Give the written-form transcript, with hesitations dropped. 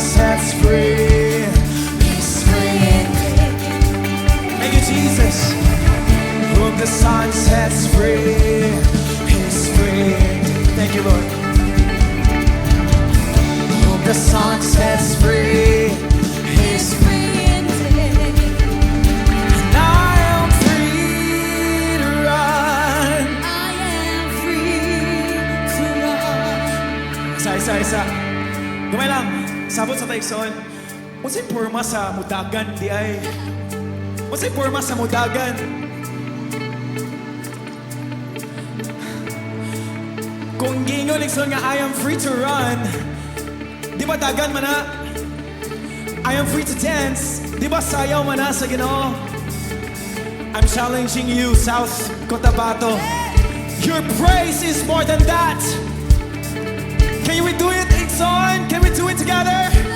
sets free. He's free. Thank you, Jesus. Whom the Son sets free, He's free. Thank you, Lord. Whom the Son sets free, He's free indeed. And I am free to run. I am free to run. Isa. Gamay lang. Sabot sa taigsoon. What's yung porma sa mudagan, di ay? What's yung porma sa mudagan? Kung gingon ikson nga I am free to run, di ba dagan man na? I am free to dance, di ba sayaw man na sa Ginoo? I'm challenging you, South Cotabato. Your praise is more than that. Can we do it, Ikson? Can we do it together?